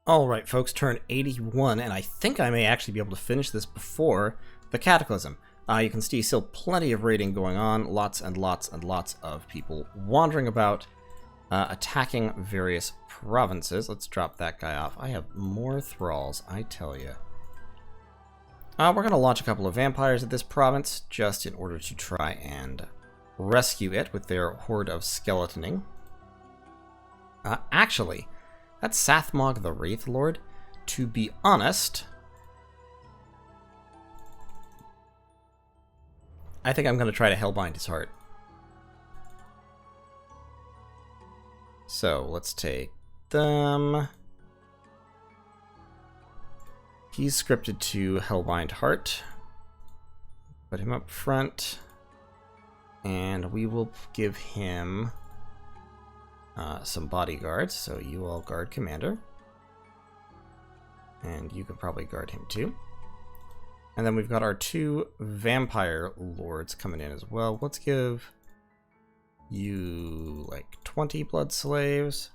Alright folks, turn 81, and I think I may actually be able to finish this before the Cataclysm. You can see still plenty of raiding going on, lots and lots and lots of people wandering about, attacking various provinces. Let's drop that guy off. I have more thralls, I tell you. We're going to launch a couple of vampires at this province, just in order to try and rescue it with their horde of skeletoning. Actually, that's Sathmog the Wraith Lord. To be honest, I think I'm going to try to hellbind his heart. So, let's take them. He's scripted to hellbind heart. Put him up front. And we will give him some bodyguards. So you all guard commander. And you can probably guard him too. And then we've got our two vampire lords coming in as well. Let's give you like 20 blood slaves.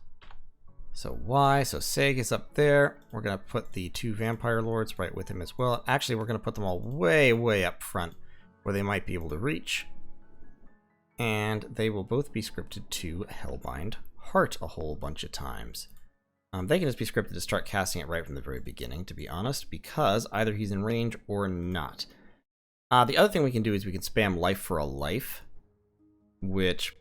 So why? So Seg is up there. We're going to put the two vampire lords right with him as well. Actually, we're going to put them all way, way up front where they might be able to reach. And they will both be scripted to hellbind heart a whole bunch of times. They can just be scripted to start casting it right from the very beginning, to be honest, because either he's in range or not. The other thing we can do is we can spam life for a life, which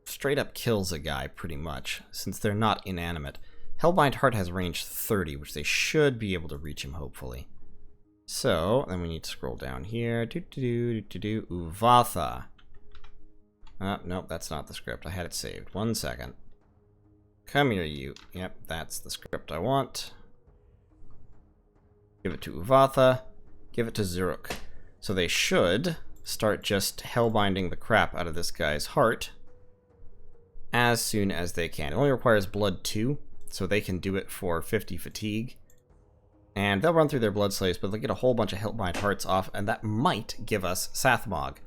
straight up kills a guy pretty much, since they're not inanimate. Hellbind Heart has range 30, which they should be able to reach him, hopefully. So, then we need to scroll down here. Uvatha. Nope, that's not the script. I had it saved. 1 second. Come here, you. Yep, that's the script I want. Give it to Uvatha. Give it to Zuruk. So they should start just hellbinding the crap out of this guy's heart as soon as they can. It only requires blood 2, so they can do it for 50 fatigue. And they'll run through their blood slaves, but they'll get a whole bunch of hellbind hearts off, and that might give us Sathmog.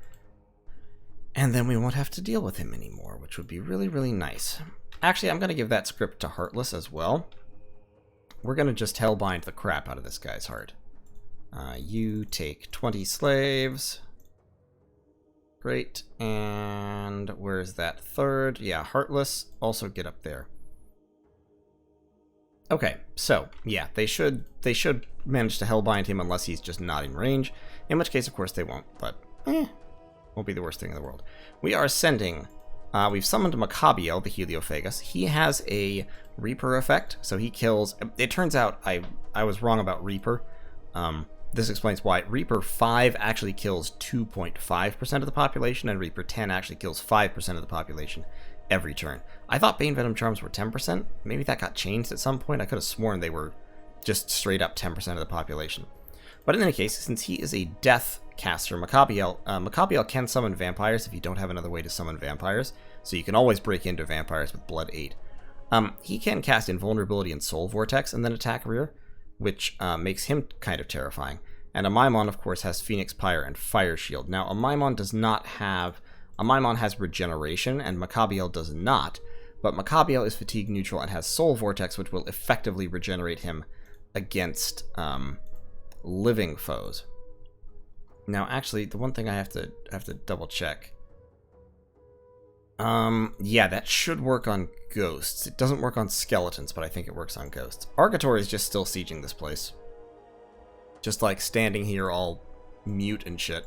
And then we won't have to deal with him anymore, which would be really, really nice. Actually, I'm going to give that script to Heartless as well. We're going to just hellbind the crap out of this guy's heart. You take 20 slaves. Great. And where's that third? Yeah, Heartless. Also get up there. Okay, so, yeah, they should manage to hellbind him unless he's just not in range. In which case, of course, they won't, but won't be the worst thing in the world. We are sending... we've summoned Machakan, the Heliophagus. He has a Reaper effect, so he kills... It turns out I was wrong about Reaper. This explains why. Reaper 5 actually kills 2.5% of the population, and Reaper 10 actually kills 5% of the population every turn. I thought Bane Venom Charms were 10%. Maybe that got changed at some point. I could have sworn they were just straight up 10% of the population. But in any case, since he is a death caster, Machakan can summon vampires if you don't have another way to summon vampires, so you can always break into vampires with blood 8. He can cast Invulnerability and Soul Vortex and then attack rear, which makes him kind of terrifying. And a Maimon, of course, has Phoenix Pyre and Fire Shield. Now, a Maimon does not have... A Maimon has Regeneration, and Machakan does not, but Machakan is fatigue neutral and has Soul Vortex, which will effectively regenerate him against living foes. Now, actually, the one thing I have to double check. Yeah, that should work on ghosts. It doesn't work on skeletons, but I think it works on ghosts. Argator is just still sieging this place. Just like standing here all mute and shit,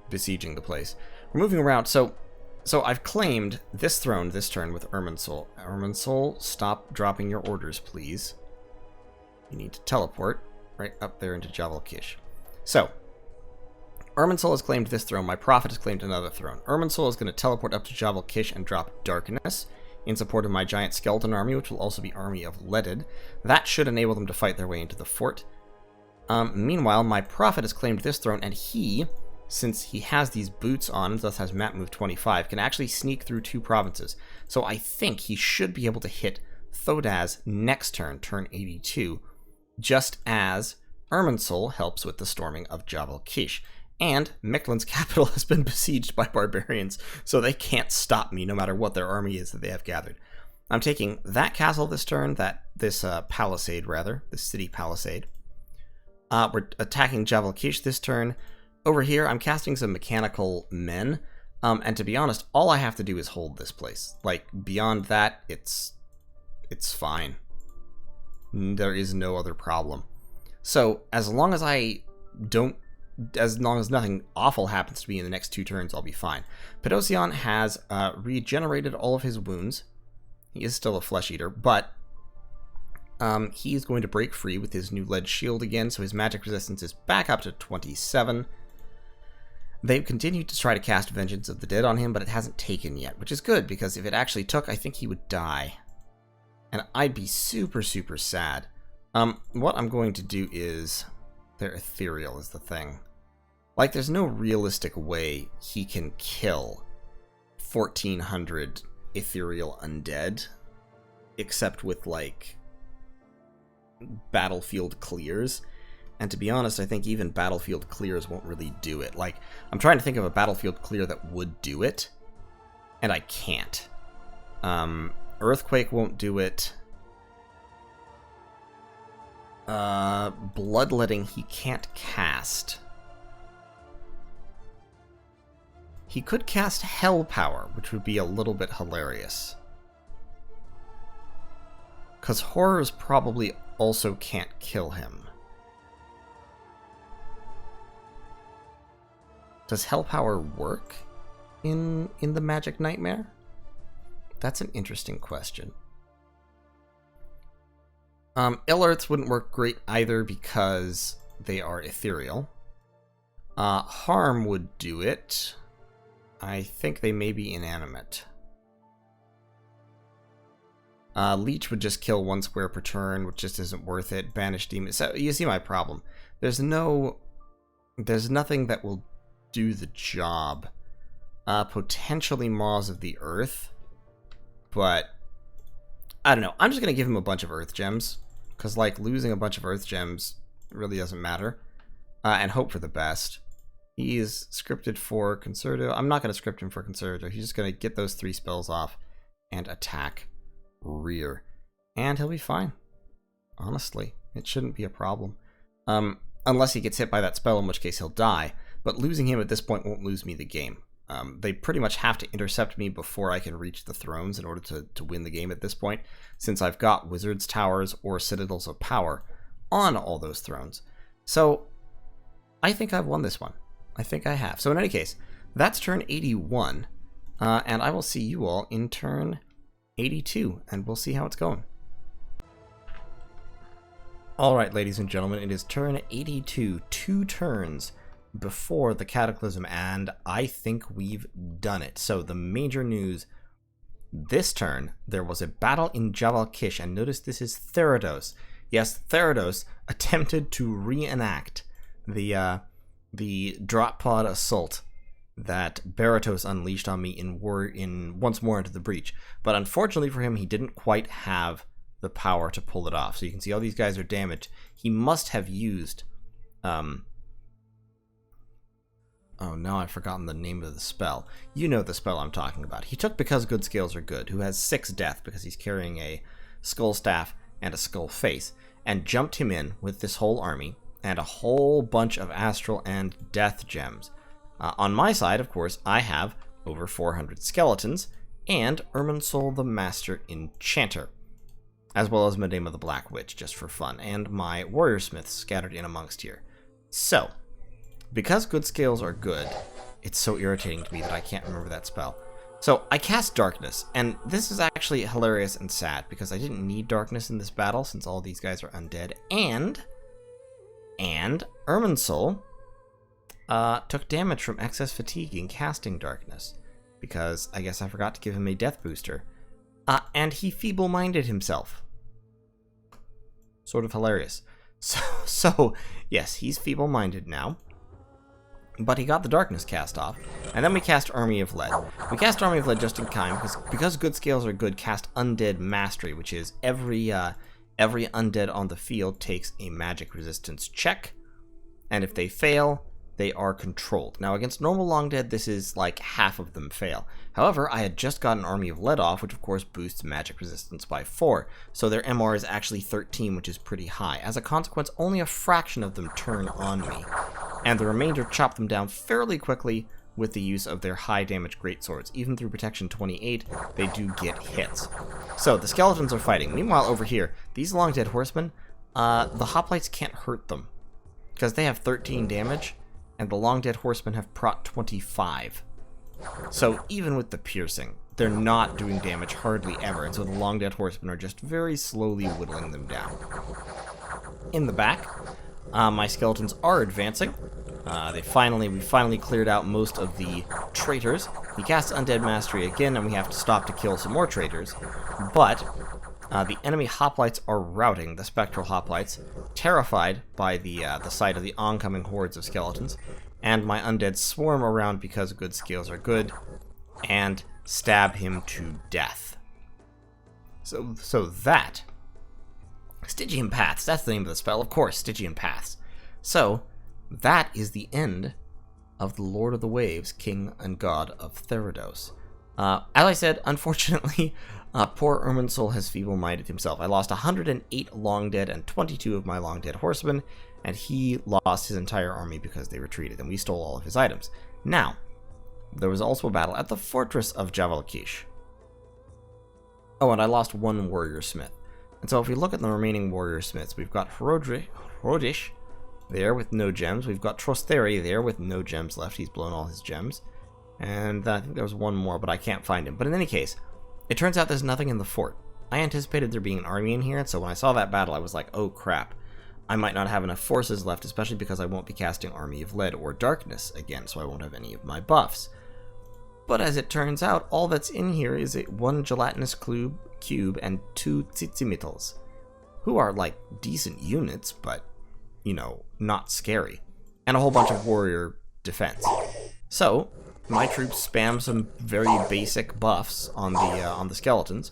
besieging the place. We're moving around, so I've claimed this throne this turn with Irminsul. Irminsul, stop dropping your orders, please. You need to teleport right up there into Jabal Kish. So, Irminsul has claimed this throne, my prophet has claimed another throne. Irminsul is going to teleport up to Jabal Kish and drop Darkness in support of my giant skeleton army, which will also be Army of Leaded. That should enable them to fight their way into the fort. Meanwhile, my prophet has claimed this throne, and he, since he has these boots on, and thus has map move 25, can actually sneak through 2 provinces. So I think he should be able to hit Thodaz next turn, turn 82, just as Irminsul helps with the storming of Jabal Kish. And Mechlon's capital has been besieged by barbarians, so they can't stop me no matter what their army is that they have gathered. I'm taking that castle this turn, this palisade rather, this city palisade. We're attacking Javalkish this turn. Over here, I'm casting some mechanical men, and to be honest, all I have to do is hold this place. Like, beyond that, it's fine. There is no other problem. So, as long as nothing awful happens to me in the next 2 turns, I'll be fine. Pedosian has regenerated all of his wounds. He is still a flesh eater, but he is going to break free with his new lead shield again, so his magic resistance is back up to 27. They've continued to try to cast Vengeance of the Dead on him, but it hasn't taken yet, which is good, because if it actually took, I think he would die. And I'd be super, super sad. What I'm going to do is... They're ethereal is the thing. Like, there's no realistic way he can kill 1,400 ethereal undead, except with, like, battlefield clears. And to be honest, I think even battlefield clears won't really do it. Like, I'm trying to think of a battlefield clear that would do it, and I can't. Earthquake won't do it. Bloodletting he can't cast. He could cast Hell Power, which would be a little bit hilarious. Because Horrors probably also can't kill him. Does Hell Power work in the Magic Nightmare? That's an interesting question. Ill-Earths wouldn't work great either because they are ethereal. Harm would do it. I think they may be inanimate. Leech would just kill 1 square per turn, which just isn't worth it. Banish Demon. So you see my problem. There's nothing that will do the job. Potentially Maws of the Earth, but I don't know. I'm just gonna give him a bunch of Earth Gems, because like losing a bunch of Earth Gems really doesn't matter, and hope for the best. He is scripted for Concerto. I'm not gonna script him for Concerto. He's just gonna get those 3 spells off and attack rear, and he'll be fine. Honestly, it shouldn't be a problem, unless he gets hit by that spell, in which case he'll die. But losing him at this point won't lose me the game. They pretty much have to intercept me before I can reach the thrones in order to win the game at this point, since I've got Wizards' Towers or Citadels of Power on all those thrones. So, I think I've won this one. I think I have. So in any case, that's turn 81, and I will see you all in turn 82, and we'll see how it's going. Alright, ladies and gentlemen, it is turn 82, 2 turns before the Cataclysm, and I think we've done it. So the major news this turn, there was a battle in Javalkish, and notice this is Therados. Yes, Therados attempted to reenact the drop pod assault that Baratos unleashed on me in Once More Into the Breach, but unfortunately for him, he didn't quite have the power to pull it off. So you can see all these guys are damaged. He must have used oh no, I've forgotten the name of the spell. You know the spell I'm talking about. He took Because Good Scales Are Good, who has 6 death because he's carrying a skull staff and a skull face, and jumped him in with this whole army and a whole bunch of astral and death gems. On my side, of course, I have over 400 skeletons and Irminsul the Master Enchanter, as well as Medema the Black Witch, just for fun, and my Warrior Smiths scattered in amongst here. So, Because Good Scales Are Good, it's so irritating to me that I can't remember that spell. So I cast Darkness, and this is actually hilarious and sad, because I didn't need Darkness in this battle, since all these guys are undead, and Irminsul took damage from excess fatigue in casting Darkness, because I guess I forgot to give him a death booster, and he feeble-minded himself. Sort of hilarious. So yes, he's feeble-minded now. But he got the Darkness cast off, and then we cast Army of Lead. We cast Army of Lead just in time, because Good Scales Are Good, cast Undead Mastery, which is every undead on the field takes a magic resistance check, and if they fail, they are controlled. Now, against normal long dead, this is like half of them fail. However, I had just got an army of lead off, which of course boosts magic resistance by 4, so their MR is actually 13, which is pretty high. As a consequence, only a fraction of them turn on me, and the remainder chop them down fairly quickly with the use of their high damage greatswords. Even through protection 28, they do get hits. So, the skeletons are fighting. Meanwhile, over here, these long dead horsemen, the hoplites can't hurt them, because they have 13 damage, and the long dead horsemen have prot 25. So even with the piercing, they're not doing damage hardly ever, and so the long dead horsemen are just very slowly whittling them down. In the back, my skeletons are advancing. We finally cleared out most of the traitors. He casts Undead Mastery again, and we have to stop to kill some more traitors. But the enemy hoplites are routing, the spectral hoplites, terrified by the sight of the oncoming hordes of skeletons, and my undead swarm around because good skills are good, and stab him to death. So that... Stygian Paths, that's the name of the spell, of course, Stygian Paths. So, that is the end of the Lord of the Waves, King and God of Therados. As I said, unfortunately, poor Irminsul has feeble-minded himself. I lost 108 long dead and 22 of my long dead horsemen, and he lost his entire army because they retreated, and we stole all of his items. Now, there was also a battle at the fortress of Javalkish. Oh, and I lost one warrior smith. And so if we look at the remaining warrior smiths, we've got Hrodish there with no gems. We've got Trosteri there with no gems left. He's blown all his gems. And I think there was one more, but I can't find him. But in any case, it turns out there's nothing in the fort. I anticipated there being an army in here, and so when I saw that battle, I was like, oh crap. I might not have enough forces left, especially because I won't be casting Army of Lead or Darkness again, so I won't have any of my buffs. But as it turns out, all that's in here is one gelatinous cube and 2 Tsitsimitls, who are like decent units, but, you know, not scary, and a whole bunch of warrior defense. So, my troops spam some very basic buffs on the skeletons,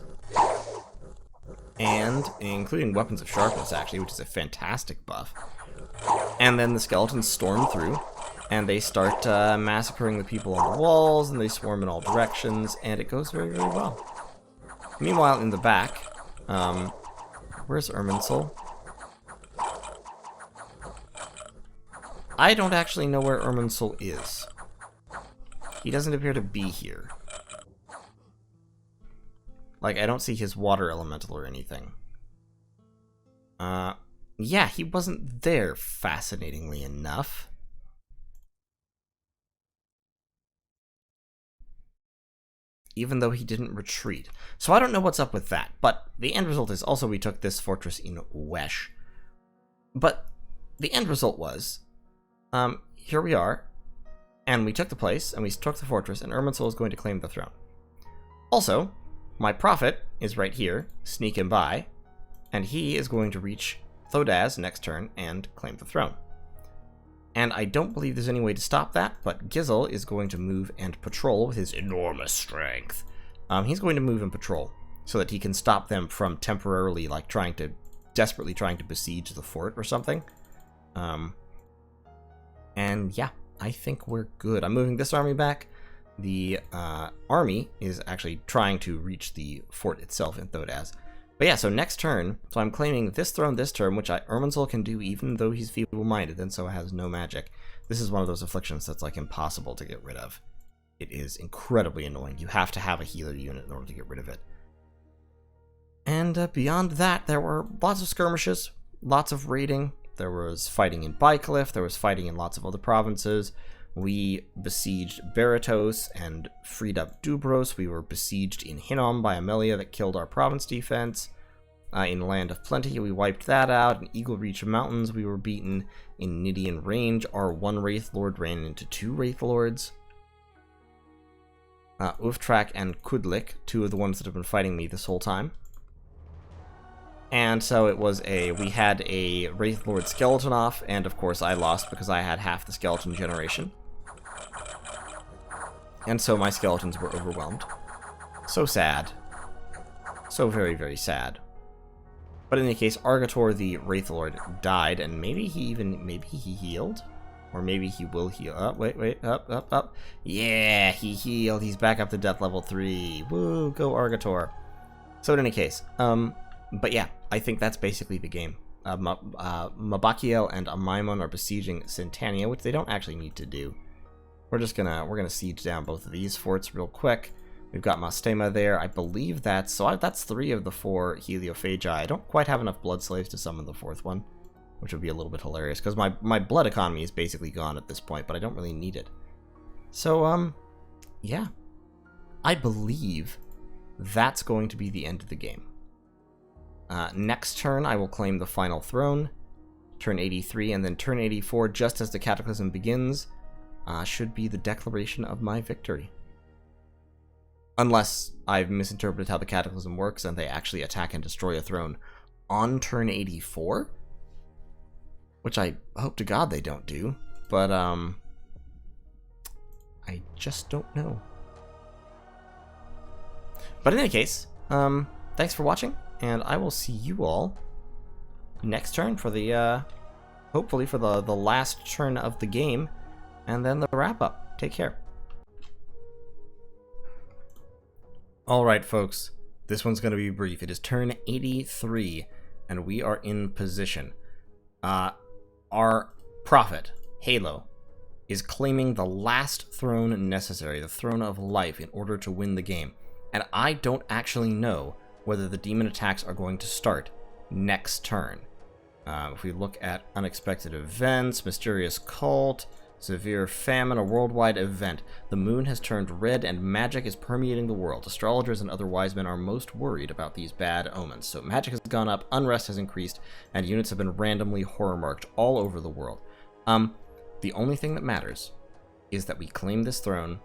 and including Weapons of Sharpness, actually, which is a fantastic buff. And then the skeletons storm through, and they start massacring the people on the walls, and they swarm in all directions, and it goes very, very well. Meanwhile, in the back, where's Irminsul? I don't actually know where Irminsul is. He doesn't appear to be here. Like, I don't see his water elemental or anything. Yeah, he wasn't there, fascinatingly enough. Even though he didn't retreat. So I don't know what's up with that, but the end result is also we took this fortress in Wesh. But the end result was, here we are, and we took the place, and we took the fortress, and Irminsul is going to claim the throne. Also, my prophet is right here, sneaking by, and he is going to reach Thodaz next turn and claim the throne. And I don't believe there's any way to stop that, but Gizel is going to move and patrol with his enormous strength. He's going to move and patrol so that he can stop them from temporarily, like, desperately trying to besiege the fort or something. And yeah, I think we're good. I'm moving this army back. The army is actually trying to reach the fort itself in Thodaz. But yeah, so next turn, so I'm claiming this throne this turn, which Irminsul can do even though he's feeble-minded and so has no magic. This is one of those afflictions that's like impossible to get rid of. It is incredibly annoying. You have to have a healer unit in order to get rid of it. And beyond that, there were lots of skirmishes, lots of raiding. There was fighting in Bycliffe, there was fighting in lots of other provinces. We besieged Baratos and freed up Dubros. We were besieged in Hinnom by Amelia that killed our province defense. In Land of Plenty, we wiped that out. In Eagle Reach Mountains, we were beaten. In Nidian Range, our one Wraith Lord ran into 2 Wraith Lords. Uftrak and Kudlik, 2 of the ones that have been fighting me this whole time. And so it was we had a Wraith Lord skeleton off, and of course I lost because I had half the skeleton generation. And so my skeletons were overwhelmed. So sad. So very, very sad. But in any case, Argator the Wraith Lord died, and maybe he healed? Or maybe he will heal. Up, wait, up. Yeah, he healed. He's back up to death level 3. Woo, go Argator. So in any case, but yeah, I think that's basically the game. Mabakiel and Amaimon are besieging Centania, which they don't actually need to do. We're gonna siege down both of these forts real quick. We've got Mastema there. I believe that's 3 of the 4 Heliophagi. I don't quite have enough blood slaves to summon the 4th one, which would be a little bit hilarious because my blood economy is basically gone at this point, but I don't really need it. So yeah, I believe that's going to be the end of the game. Next turn, I will claim the final throne. Turn 83, and then turn 84, just as the Cataclysm begins, should be the declaration of my victory. Unless I've misinterpreted how the Cataclysm works and they actually attack and destroy a throne on turn 84? Which I hope to God they don't do, but I just don't know. But in any case, thanks for watching, and I will see you all next turn for the, hopefully for the last turn of the game, and then the wrap-up. Take care. Alright, folks, this one's going to be brief. It is turn 83, and we are in position. Our prophet, Halo, is claiming the last throne necessary, the throne of life, in order to win the game. And I don't actually know whether the demon attacks are going to start next turn. If we look at unexpected events, mysterious cult, severe famine, a worldwide event. The moon has turned red and magic is permeating the world. Astrologers and other wise men are most worried about these bad omens. So magic has gone up, unrest has increased, and units have been randomly horror marked all over the world. The only thing that matters is that we claim this throne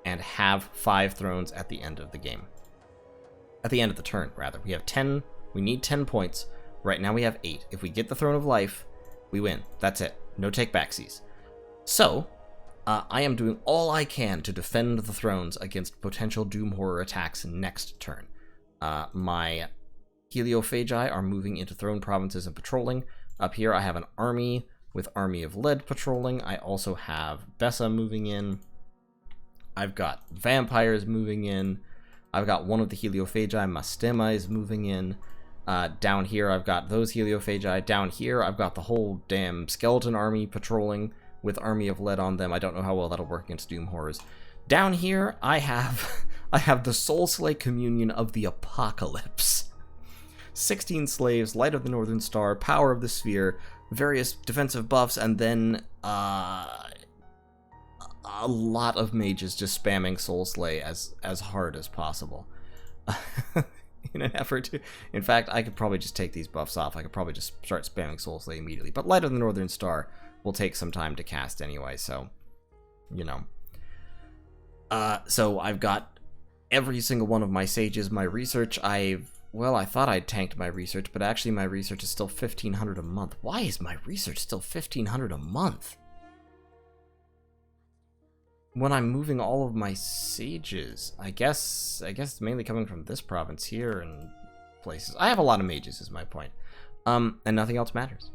and have 5 thrones at the end of the game. At the end of the turn, rather. We have 10, we need 10 points. Right now we have 8. If we get the Throne of Life, we win. That's it. No take-backsies. So, I am doing all I can to defend the thrones against potential Doom Horror attacks next turn. My Heliophagi are moving into throne provinces and patrolling. Up here I have an army with Army of Lead patrolling. I also have Bessa moving in. I've got vampires moving in. I've got one of the Heliophagi, Mastema, is moving in. Down here I've got those Heliophagi. Down here I've got the whole damn skeleton army patrolling with Army of Lead on them. I don't know how well that'll work against Doom Horrors. Down here I have the Soulslay Communion of the Apocalypse. 16 slaves, Light of the Northern Star, Power of the Sphere, various defensive buffs, and then a lot of mages just spamming Soulslay as hard as possible. In an effort to... In fact, I could probably just take these buffs off. I could probably just start spamming Soulslay immediately. But Light of the Northern Star will take some time to cast anyway, so... You know. So I've got every single one of my sages. My research, well, I thought I'd tanked my research, but actually my research is still 1,500 a month. Why is my research still 1,500 a month? When I'm moving all of my sages, I guess it's mainly coming from this province here and places. I have a lot of mages, is my point. And nothing else matters.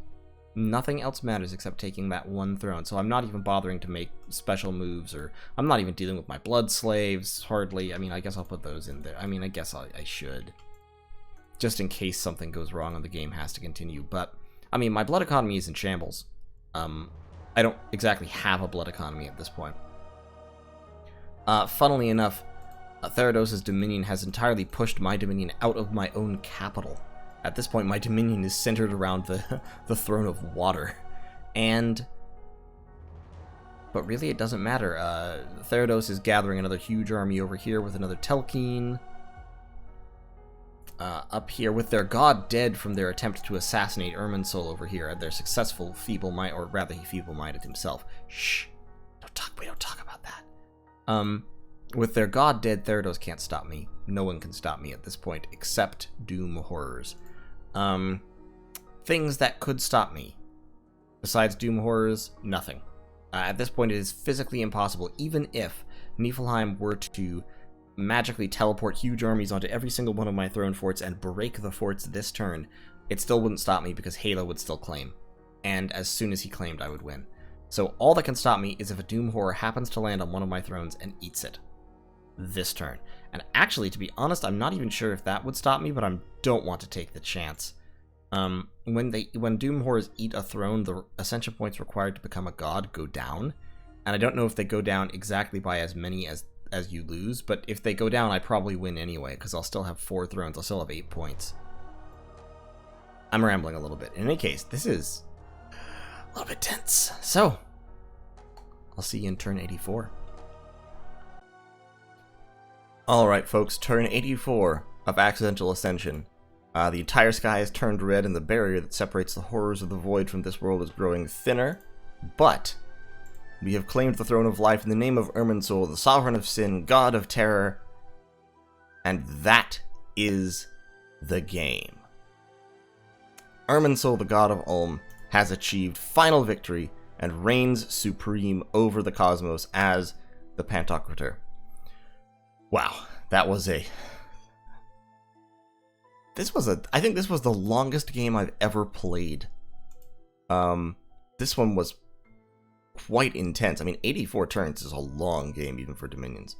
Nothing else matters except taking that one throne. So I'm not even bothering to make special moves, or I'm not even dealing with my blood slaves, hardly. I mean, I guess I'll put those in there. I mean, I guess I should. Just in case something goes wrong and the game has to continue. But, I mean, my blood economy is in shambles. I don't exactly have a blood economy at this point. Funnily enough, Therados' dominion has entirely pushed my dominion out of my own capital. At this point, my dominion is centered around the Throne of Water. But really, it doesn't matter. Therados is gathering another huge army over here with another Telkine. Up here, with their god dead from their attempt to assassinate Irminsul over here, their successful feeble-minded, or rather he feeble-minded himself. Shh! We don't talk about that. With their god dead, Therados can't stop me. No one can stop me at this point, except Doom Horrors. Things that could stop me. Besides Doom Horrors, nothing. At this point, it is physically impossible, even if Niflheim were to magically teleport huge armies onto every single one of my throne forts and break the forts this turn, it still wouldn't stop me because Halo would still claim. And as soon as he claimed, I would win. So all that can stop me is if a Doom Horror happens to land on one of my thrones and eats it this turn. And actually, to be honest, I'm not even sure if that would stop me, but I don't want to take the chance. When Doom Horrors eat a throne, the ascension points required to become a god go down. And I don't know if they go down exactly by as many as you lose, but if they go down, I probably win anyway, because I'll still have 4 thrones. I'll still have 8 points. I'm rambling a little bit. In any case, this is a little bit tense. So, I'll see you in turn 84. Alright, folks, turn 84 of Accidental Ascension. The entire sky has turned red, and the barrier that separates the horrors of the void from this world is growing thinner, but we have claimed the throne of life in the name of Irminsul, the sovereign of sin, god of terror, and that is the game. Irminsul, the god of Ulm, has achieved final victory and reigns supreme over the cosmos as the Pantocrator. Wow, that was I think this was the longest game I've ever played. This one was quite intense. I mean, 84 turns is a long game even for Dominions.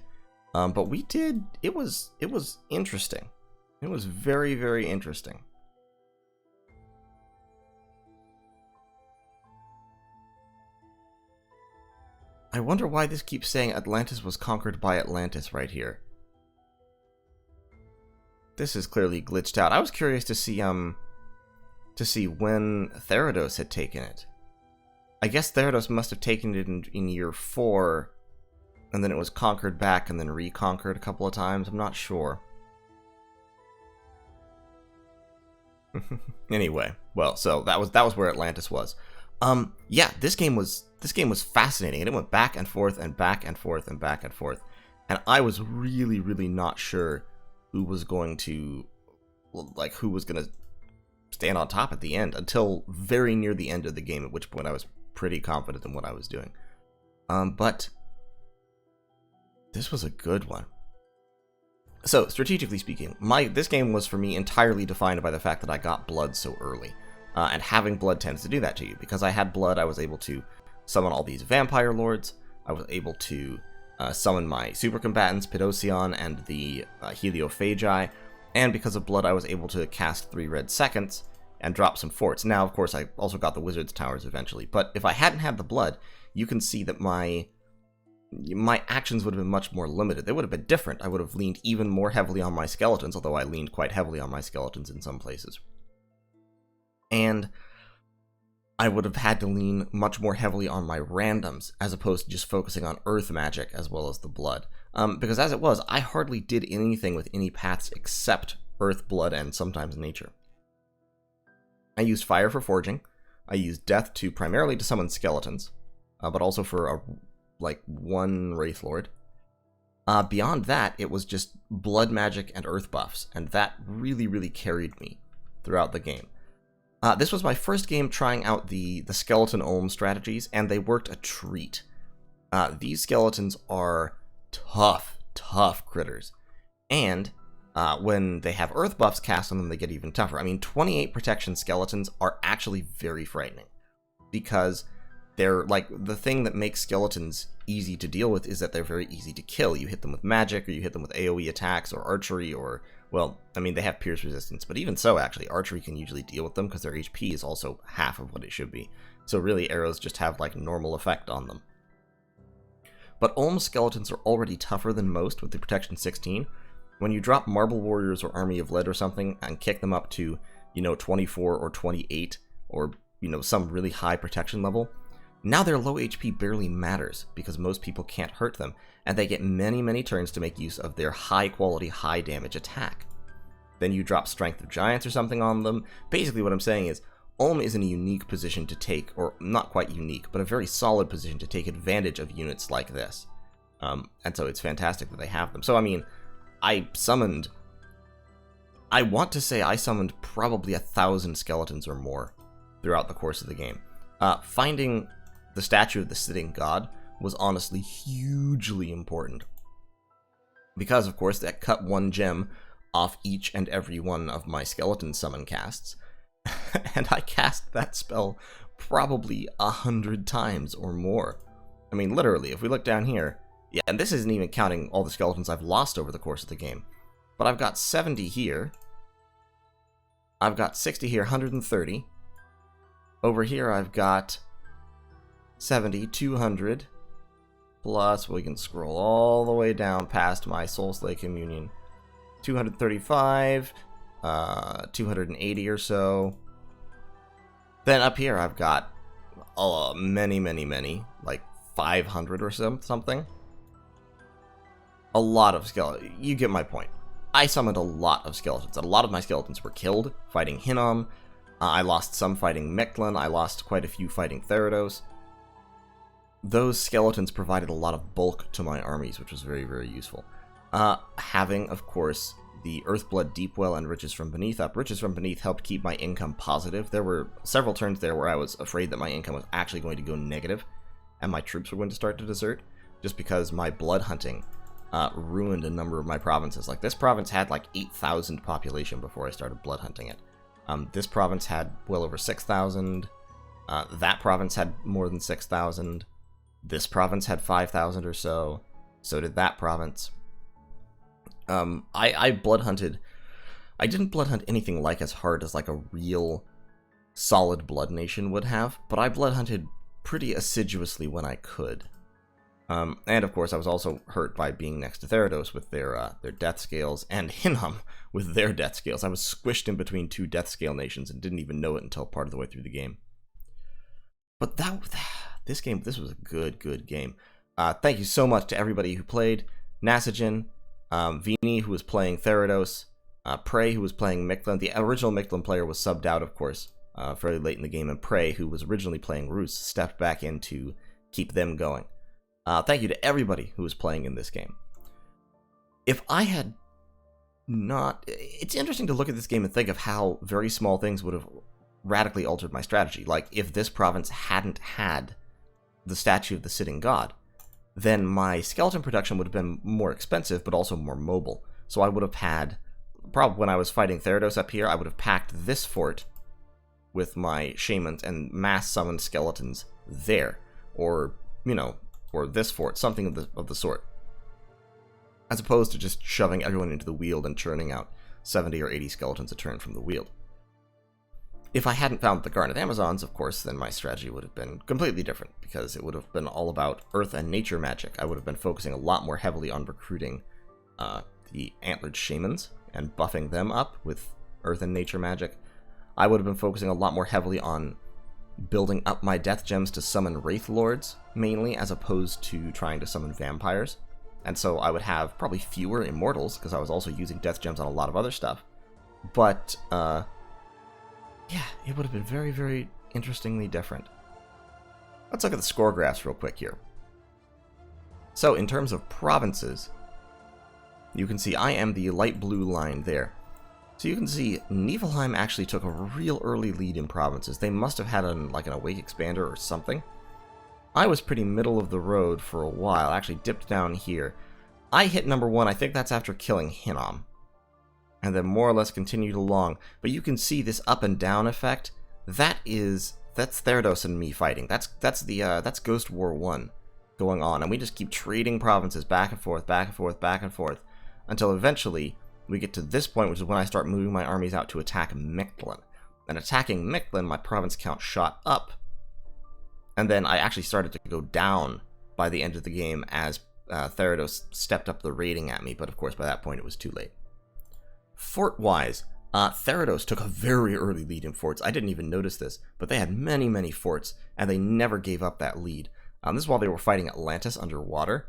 But it was interesting. It was very, very interesting. I wonder why this keeps saying Atlantis was conquered by Atlantis right here. This is clearly glitched out. I was curious to see when Therados had taken it. I guess Therados must have taken it in year 4, and then it was conquered back and then reconquered a couple of times. I'm not sure. Anyway, well, so that was where Atlantis was. Yeah, this game was fascinating, and it went back and forth and back and forth and back and forth, and I was really, really not sure who was going to stand on top at the end until very near the end of the game, at which point I was pretty confident in what I was doing. But this was a good one. So, strategically speaking, this game was for me entirely defined by the fact that I got blood so early. And having blood tends to do that to you. Because I had blood, I was able to summon all these vampire lords. I was able to summon my super combatants, Pidocion and the Heliophagi. And because of blood, I was able to cast 3 red seconds and drop some forts. Now, of course, I also got the wizard's towers eventually. But if I hadn't had the blood, you can see that my actions would have been much more limited. They would have been different. I would have leaned even more heavily on my skeletons, although I leaned quite heavily on my skeletons in some places. And I would have had to lean much more heavily on my randoms, as opposed to just focusing on earth magic as well as the blood. Because as it was, I hardly did anything with any paths except earth, blood, and sometimes nature. I used fire for forging. I used death primarily to summon skeletons, but also for one Wraith Lord. Beyond that, it was just blood magic and earth buffs, and that really, really carried me throughout the game. This was my first game trying out the Skeleton Ulm strategies, and they worked a treat. These skeletons are tough critters. And when they have earth buffs cast on them, they get even tougher. I mean, 28 protection skeletons are actually very frightening. Because they're, the thing that makes skeletons easy to deal with is that they're very easy to kill. You hit them with magic, or you hit them with AoE attacks, or archery, or... Well, I mean, they have pierce resistance, but even so, actually, archery can usually deal with them because their HP is also half of what it should be. So really, arrows just have, normal effect on them. But Ulm skeletons are already tougher than most with the Protection 16. When you drop Marble Warriors or Army of Lead or something and kick them up to, 24 or 28, or, some really high protection level, now their low HP barely matters because most people can't hurt them, and they get many, many turns to make use of their high-quality, high-damage attack. Then you drop Strength of Giants or something on them. Basically what I'm saying is, Ulm is in a unique position to take, or not quite unique, but a very solid position to take advantage of units like this. And so it's fantastic that they have them. So, I mean, I want to say I summoned probably 1,000 skeletons or more throughout the course of the game. Finding the statue of the sitting god was honestly hugely important. Because, of course, that cut 1 gem off each and every one of my skeleton summon casts. And I cast that spell probably 100 times or more. I mean, literally, if we look down here, yeah, and this isn't even counting all the skeletons I've lost over the course of the game, but I've got 70 here, I've got 60 here, 130, over here I've got 70, 200, plus we can scroll all the way down past my Soul Slay Communion, 235, 280 or so. Then up here I've got many, like 500 or something. A lot of skeletons. You get my point. I summoned a lot of skeletons, and a lot of my skeletons were killed fighting Hinnom. I lost some fighting Mechlin. I lost quite a few fighting Therados. Those skeletons provided a lot of bulk to my armies, which was very, very useful. Having, of course, the Earthblood Deepwell and Riches from Beneath up. Riches from Beneath helped keep my income positive. There were several turns there where I was afraid that my income was actually going to go negative, and my troops were going to start to desert, just because my blood hunting ruined a number of my provinces. Like, this province had like 8,000 population before I started blood hunting it. This province had well over 6,000. That province had more than 6,000. This province had 5,000 or so. So did that province. I blood hunted. I didn't blood hunt anything like as hard as like a real solid blood nation would have, but I blood hunted pretty assiduously when I could. And of course I was also hurt by being next to Therados with their death scales, and Hinnom with their death scales. I was squished in between two death scale nations and didn't even know it until part of the way through the game. But this was a good game. Thank you so much to everybody who played. Nasajin, Vini, who was playing Therados, Prey, who was playing Mechlin. The original Mechlin player was subbed out, of course, fairly late in the game, and Prey, who was originally playing Rus, stepped back in to keep them going. Thank you to everybody who was playing in this game. If I had not... It's interesting to look at this game and think of how very small things would have radically altered my strategy. Like, if this province hadn't had the statue of the Sitting God, then my skeleton production would have been more expensive, but also more mobile. So I would have had... Probably when I was fighting Therados up here, I would have packed this fort with my shamans and mass summoned skeletons there. Or, you know... or this fort, something of the sort. As opposed to just shoving everyone into the Weald and churning out 70 or 80 skeletons a turn from the Weald. If I hadn't found the Garnet Amazons, of course, then my strategy would have been completely different, because it would have been all about earth and nature magic. I would have been focusing a lot more heavily on recruiting the Antlered Shamans and buffing them up with earth and nature magic. I would have been focusing a lot more heavily on building up my death gems to summon Wraith Lords, mainly, as opposed to trying to summon vampires. And so I would have probably fewer Immortals, because I was also using death gems on a lot of other stuff. But, yeah, it would have been very, very interestingly different. Let's look at the score graphs real quick here. So, in terms of provinces, you can see I am the light blue line there. So you can see Niflheim actually took a real early lead in provinces. They must have had like an Awake Expander or something. I was pretty middle of the road for a while. I actually dipped down here. I hit number 1. I think that's after killing Hinnom. And then more or less continued along. But you can see this up and down effect. That's Therados and me fighting. That's Ghost War 1 going on. And we just keep trading provinces back and forth, back and forth, back and forth. Until eventually we get to this point, which is when I start moving my armies out to attack Mechlin. And attacking Mechlin, my province count shot up. And then I actually started to go down by the end of the game as Therados stepped up the raiding at me. But of course, by that point, it was too late. Fort-wise, Therados took a very early lead in forts. I didn't even notice this, but they had many, many forts, and they never gave up that lead. This is while they were fighting Atlantis underwater.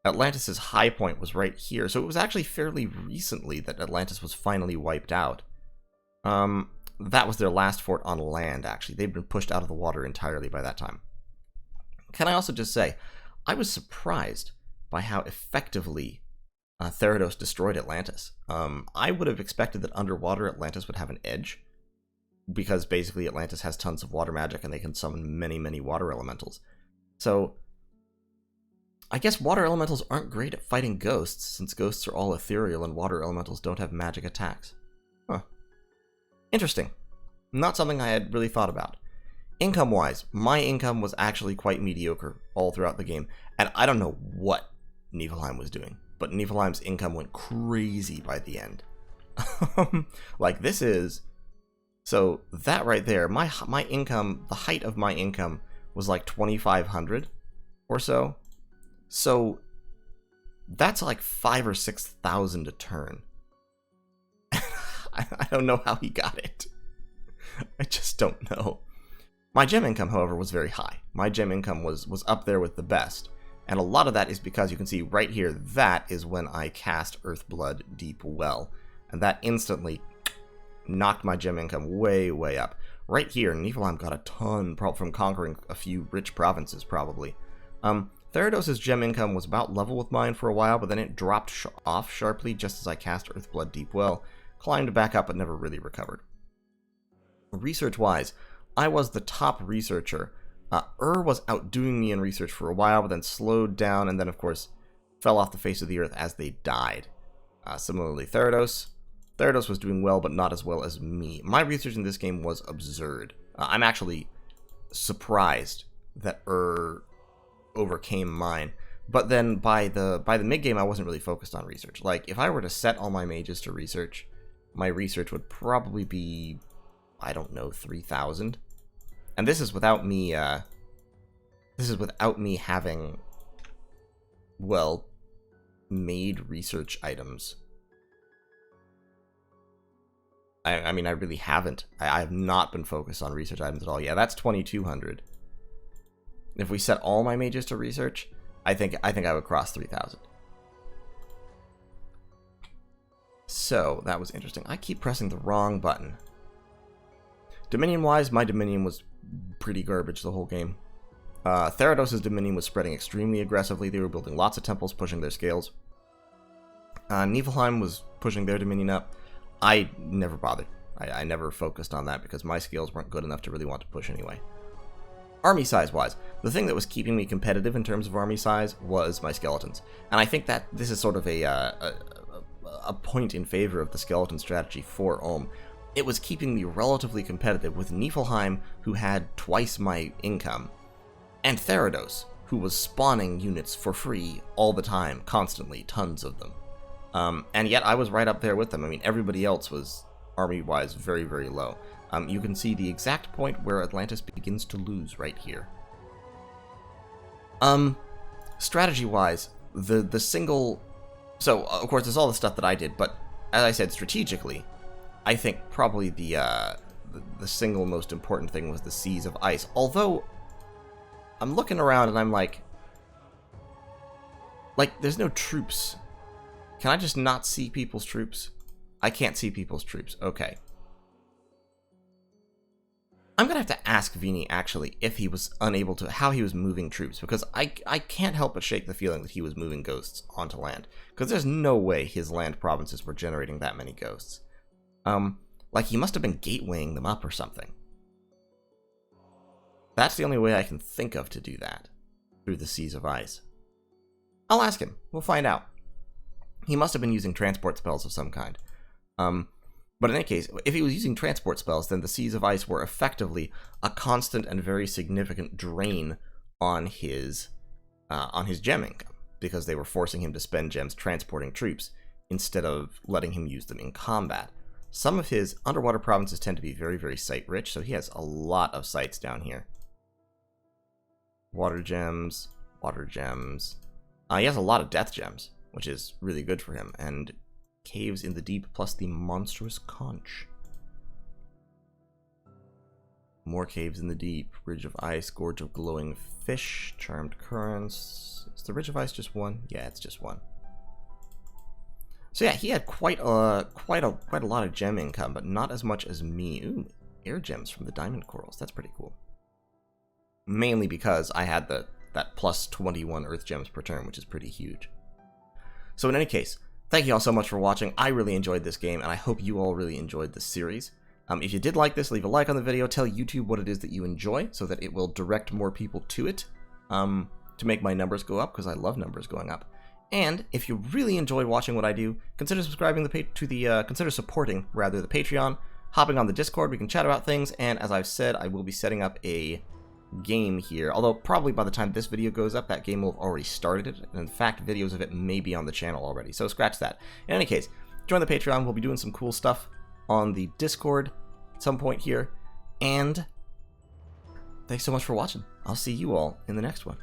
Atlantis' high point was right here, so it was actually fairly recently that Atlantis was finally wiped out. That was their last fort on land, actually. They'd been pushed out of the water entirely by that time. Can I also just say, I was surprised by how effectively Therados destroyed Atlantis. I would have expected that underwater Atlantis would have an edge, because basically Atlantis has tons of water magic and they can summon many, many water elementals. So I guess water elementals aren't great at fighting ghosts, since ghosts are all ethereal and water elementals don't have magic attacks. Huh. Interesting. Not something I had really thought about. Income-wise, my income was actually quite mediocre all throughout the game, and I don't know what Niflheim was doing, but Niflheim's income went crazy by the end. Like, this is... So, that right there, my income, the height of my income was like 2,500 or so. So, that's like 5,000 or 6,000 a turn. I don't know how he got it. I just don't know. My gem income, however, was very high. My gem income was up there with the best. And a lot of that is because you can see right here, that is when I cast Earthblood Deep Well. And that instantly knocked my gem income way, way up. Right here, Niflheim got a ton from conquering a few rich provinces, probably. Therados's gem income was about level with mine for a while, but then it dropped off sharply just as I cast Earthblood Deep Well. Climbed back up, but never really recovered. Research-wise, I was the top researcher. Was outdoing me in research for a while, but then slowed down, and then, of course, fell off the face of the earth as they died. Similarly, Therados was doing well, but not as well as me. My research in this game was absurd. I'm actually surprised that overcame mine. But then by the mid-game, I wasn't really focused on research. Like, if I were to set all my mages to research, my research would probably be, I don't know, 3,000. And this is without me, having, well, made research items. I mean, I really haven't. I have not been focused on research items at all. Yeah, that's 2,200. If we set all my mages to research, I think I would cross 3,000. So, that was interesting. I keep pressing the wrong button. Dominion-wise, my Dominion was pretty garbage the whole game. Therados's Dominion was spreading extremely aggressively. They were building lots of temples, pushing their scales. Niflheim was pushing their Dominion up. I never bothered. I never focused on that because my scales weren't good enough to really want to push anyway. Army size-wise, the thing that was keeping me competitive in terms of army size was my skeletons. And I think that this is sort of a point in favor of the skeleton strategy for Ulm. It was keeping me relatively competitive with Niflheim, who had twice my income, and Therados, who was spawning units for free all the time, constantly, tons of them. And yet I was right up there with them. I mean, everybody else was, army-wise, very, very low. You can see the exact point where Atlantis begins to lose right here. Strategy-wise, the single... So, of course, there's all the stuff that I did, but as I said, strategically, I think probably the single most important thing was the Seas of Ice. Although, I'm looking around and I'm like, there's no troops. Can I just not see people's troops? I can't see people's troops. Okay. I'm gonna have to ask Vini, actually, if he was unable to, how he was moving troops, because I can't help but shake the feeling that he was moving ghosts onto land, because there's no way his land provinces were generating that many ghosts. Like, he must have been gatewaying them up or something. That's the only way I can think of to do that, through the Seas of Ice. I'll ask him. We'll find out. He must have been using transport spells of some kind. But in any case, if he was using transport spells, then the Seas of Ice were effectively a constant and very significant drain on his gem income, because they were forcing him to spend gems transporting troops instead of letting him use them in combat. Some of his underwater provinces tend to be very, very site-rich, so he has a lot of sites down here. Water gems, water gems. He has a lot of death gems, which is really good for him, and caves in the deep plus the monstrous conch. More caves in the deep, ridge of ice, gorge of glowing fish, charmed currents. Is the ridge of ice just one? Yeah, it's just one. So yeah, he had quite a lot of gem income, but not as much as me. Ooh, air gems from the diamond corals. That's pretty cool. Mainly because I had that plus 21 earth gems per turn, which is pretty huge. So in any case, thank you all so much for watching. I really enjoyed this game, and I hope you all really enjoyed this series. If you did like this, leave a like on the video. Tell YouTube what it is that you enjoy, so that it will direct more people to it, to make my numbers go up, because I love numbers going up. And if you really enjoyed watching what I do, consider subscribing consider supporting rather the Patreon. hopping on the Discord. We can chat about things, and as I've said, I will be setting up a game here, although probably by the time this video goes up, that game will have already started. And in fact, videos of it may be on the channel already, so scratch that. In any case, join the Patreon. We'll be doing some cool stuff on the Discord at some point here, and thanks so much for watching. I'll see you all in the next one.